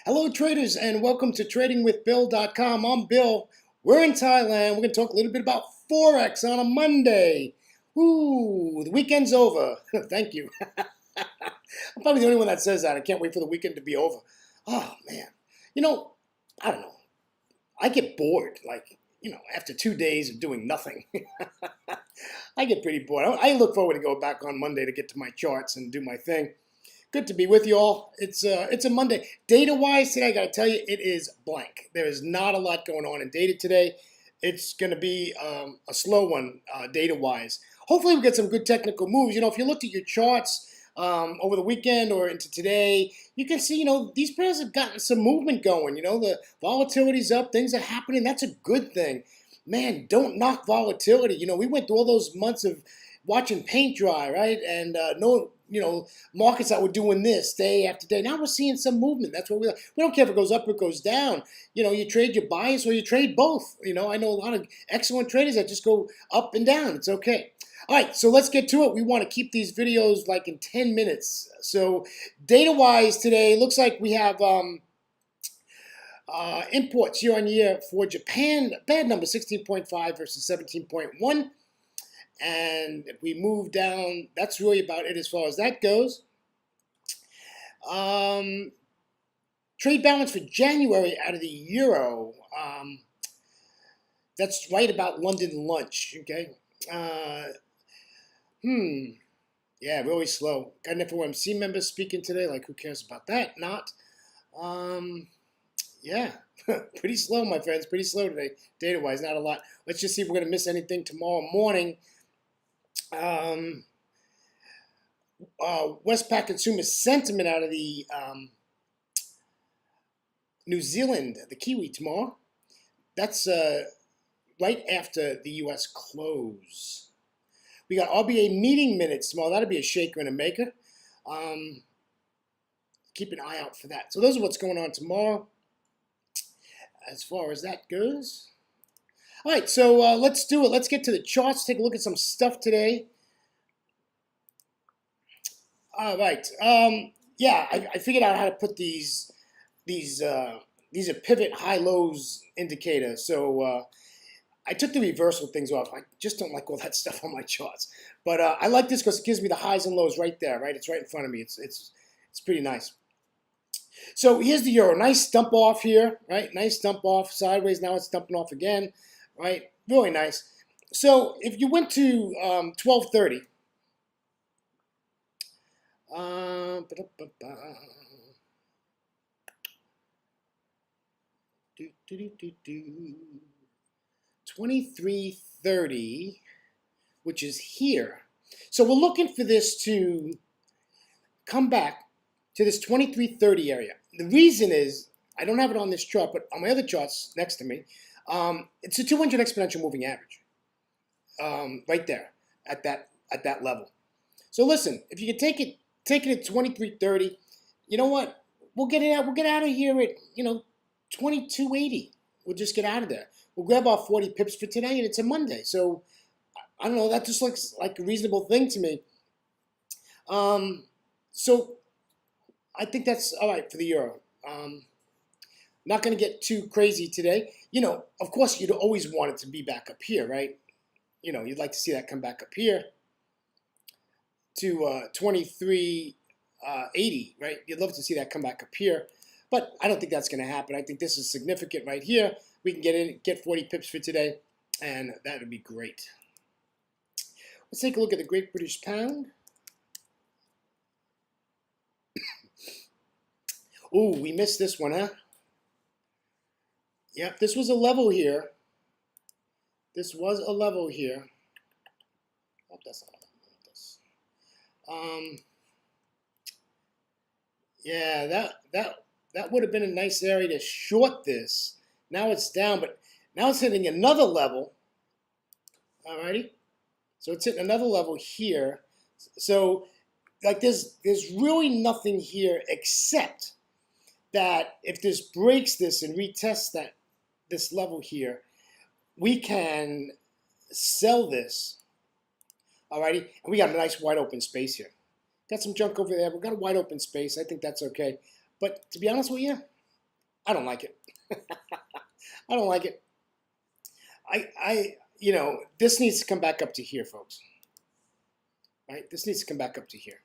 Hello traders and welcome to tradingwithbill.com. I'm Bill. We're in Thailand. We're going to talk a little bit about Forex on a Monday. Ooh, the weekend's over. Thank you. I'm probably the only one that says that. I can't wait for the weekend to be over. Oh man. You know, I don't know. I get bored after 2 days of doing nothing. I get pretty bored. I look forward to go back on Monday to get to my charts and do my thing. Good to be with you all. It's a Monday. Data-wise today, I got to tell you, it is blank. There is not a lot going on in data today. It's going to be a slow one data-wise. Hopefully we get some good technical moves. If you looked at your charts over the weekend or into today, you can see, these pairs have gotten some movement going. The volatility's up. Things are happening. That's a good thing. Man, don't knock volatility. We went through all those months of watching paint dry, right? And markets that were doing this day after day. Now we're seeing some movement. That's what we don't care if it goes up or it goes down. You trade your bias or you trade both. I know a lot of excellent traders that just go up and down. It's okay. All right, so let's get to it. We want to keep these videos like in 10 minutes. So data-wise today, looks like we have imports year on year for Japan. Bad number, 16.5 versus 17.1. And if we move down, that's really about it as far as that goes. Trade balance for January out of the euro. That's right about London lunch, okay? Yeah, really slow. Got an FOMC members speaking today, like who cares about that? Not. Yeah, pretty slow, my friends. Pretty slow today, data-wise, not a lot. Let's just see if we're going to miss anything tomorrow morning. Westpac consumer sentiment out of the New Zealand, the Kiwi tomorrow. That's right after the U.S. close. We got RBA meeting minutes tomorrow. That'll be a shaker and a maker. Keep an eye out for that. So those are what's going on tomorrow as far as that goes. All right, so let's do it. Let's get to the charts. Take a look at some stuff today. All right. Yeah, I figured out how to put these are pivot high lows indicator. So I took the reversal things off. I just don't like all that stuff on my charts. But I like this because it gives me the highs and lows right there. Right, it's right in front of me. It's pretty nice. So here's the euro. Nice dump off here. Right, nice dump off sideways. Now it's dumping off again. Right, really nice. So if you went to 1230. Uh, 2330, which is here. So we're looking for this to come back to this 2330 area. The reason is, I don't have it on this chart, but on my other charts next to me, it's a 200 exponential moving average, right there at that level. So listen, if you can take it at 2330, you know what? We'll get it out. We'll get out of here at 2280. We'll just get out of there. We'll grab our 40 pips for today, and it's a Monday. So I don't know. That just looks like a reasonable thing to me. So I think that's all right for the euro. Not going to get too crazy today. Of course, you'd always want it to be back up here, right? You'd like to see that come back up here to 2380, right? You'd love to see that come back up here, but I don't think that's going to happen. I think this is significant right here. We can get 40 pips for today, and that would be great. Let's take a look at the Great British Pound. Ooh, we missed this one, huh? Yep, this was a level here. This was a level here. Oh, that's not this. Yeah, that would have been a nice area to short this. Now it's down, but now it's hitting another level. Alrighty, so it's hitting another level here. So, like, there's really nothing here except that if this breaks this and retests this level here, we can sell this. Alrighty, and we got a nice wide open space here. Got some junk over there. We've got a wide open space. I think that's okay. But to be honest with you, I don't like it. I don't like it. You know, this needs to come back up to here, folks. Right? This needs to come back up to here.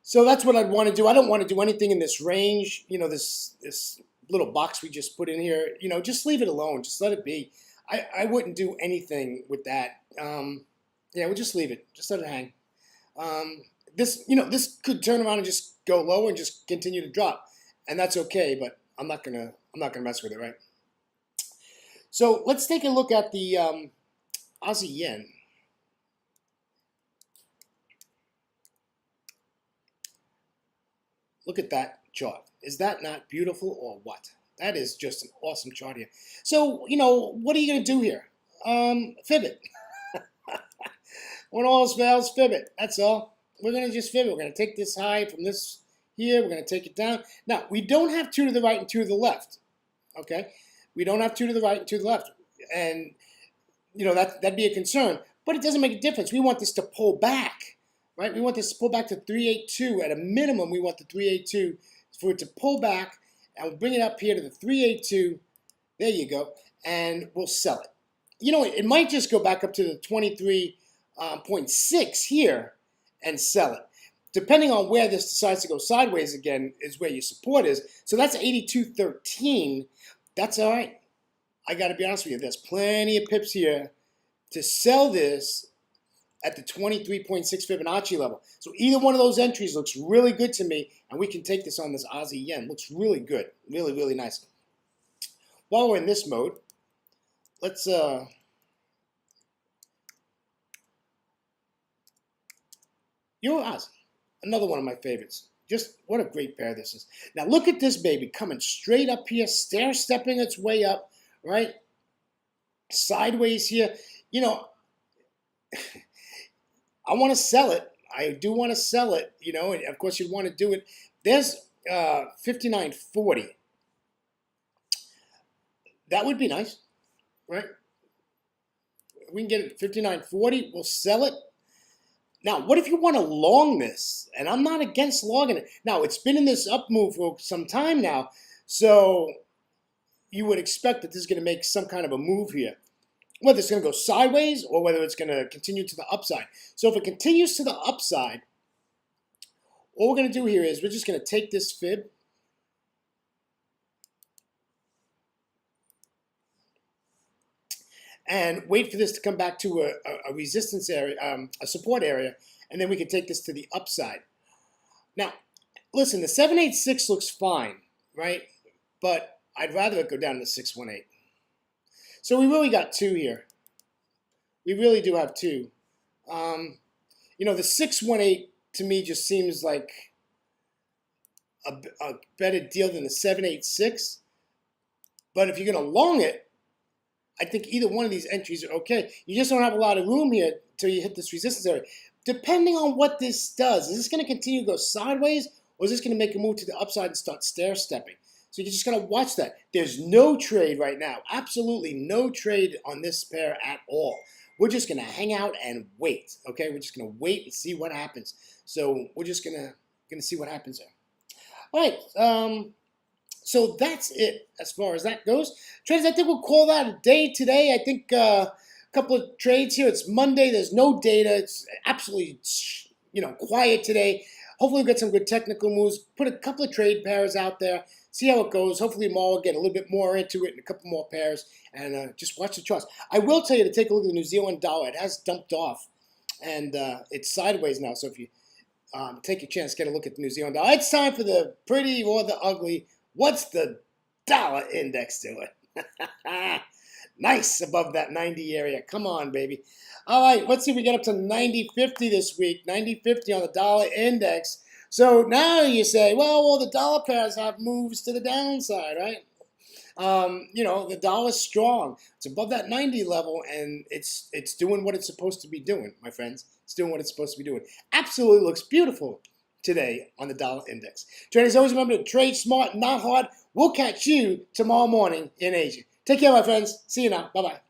So that's what I'd want to do. I don't want to do anything in this range. You know, this little box we just put in here. You know, just leave it alone. Just let it be. I wouldn't do anything with that. Yeah, we'll just leave it. Just let it hang. This could turn around and just go lower and just continue to drop, and that's okay. But I'm not gonna mess with it, right? So let's take a look at the Aussie yen. Look at that chart. Is that not beautiful or what? That is just an awesome chart here. So, you know, what are you going to do here? Fib it. When all else fails, fib it. That's all. We're going to just fib it. We're going to take this high from this here. We're going to take it down. Now, we don't have 2 to the right and 2 to the left. Okay? We don't have 2 to the right and 2 to the left. And, you know, that'd be a concern. But it doesn't make a difference. We want this to pull back. Right? We want this to pull back to 382. At a minimum, we want the 382 for it to pull back, and we'll bring it up here to the 382. There you go. And we'll sell it. You know, it might just go back up to the 23.6 here and sell it. Depending on where this decides to go sideways again is where your support is. So that's 82.13. That's all right. I got to be honest with you. There's plenty of pips here to sell this at the 23.6 Fibonacci level. So either one of those entries looks really good to me, and we can take this on this Aussie yen. Looks really good. Really, really nice. While we're in this mode, let's Euro Aussie. Another one of my favorites. Just what a great pair this is. Now look at this baby coming straight up here, stair-stepping its way up, right? Sideways here. You know, I want to sell it. I do want to sell it, you know, and of course you'd want to do it. There's 59.40. That would be nice, right? We can get it 59.40. We'll sell it. Now, what if you want to long this? And I'm not against longing it. Now, it's been in this up move for some time now, so you would expect that this is going to make some kind of a move here. Whether it's going to go sideways or whether it's going to continue to the upside. So if it continues to the upside, all we're going to do here is we're just going to take this fib and wait for this to come back to a resistance area, a support area, and then we can take this to the upside. Now, listen, the 786 looks fine, right? But I'd rather it go down to 618. So we really got 2 here. We really do have 2. You know, the 618 to me just seems like a better deal than the 786. But if you're going to long it, I think either one of these entries are okay. You just don't have a lot of room here until you hit this resistance area. Depending on what this does, is this going to continue to go sideways, or is this going to make a move to the upside and start stair-stepping? So you're just going to watch that. There's no trade right now. Absolutely no trade on this pair at all. We're just going to hang out and wait. Okay, we're just going to wait and see what happens. So we're just going to see what happens there. All right. So that's it as far as that goes. Traders, I think we'll call that a day today. I think a couple of trades here. It's Monday. There's no data. It's absolutely, you know, quiet today. Hopefully we'll get some good technical moves. Put a couple of trade pairs out there. See how it goes. Hopefully tomorrow we'll get a little bit more into it and a couple more pairs. And just watch the charts. I will tell you to take a look at the New Zealand dollar. It has dumped off. And it's sideways now. So if you take a chance, get a look at the New Zealand dollar. It's time for the pretty or the ugly. What's the dollar index doing? Nice, above that 90 area. Come on, baby. All right, let's see if we get up to 90.50 this week. 90.50 on the dollar index. So now you say, well, all the dollar pairs have moves to the downside, right? You know, the dollar's strong. It's above that 90 level, and it's doing what it's supposed to be doing, my friends. It's doing what it's supposed to be doing. Absolutely looks beautiful today on the dollar index. Traders, always remember to trade smart, not hard. We'll catch you tomorrow morning in Asia. Take care, my friends. See you now. Bye-bye.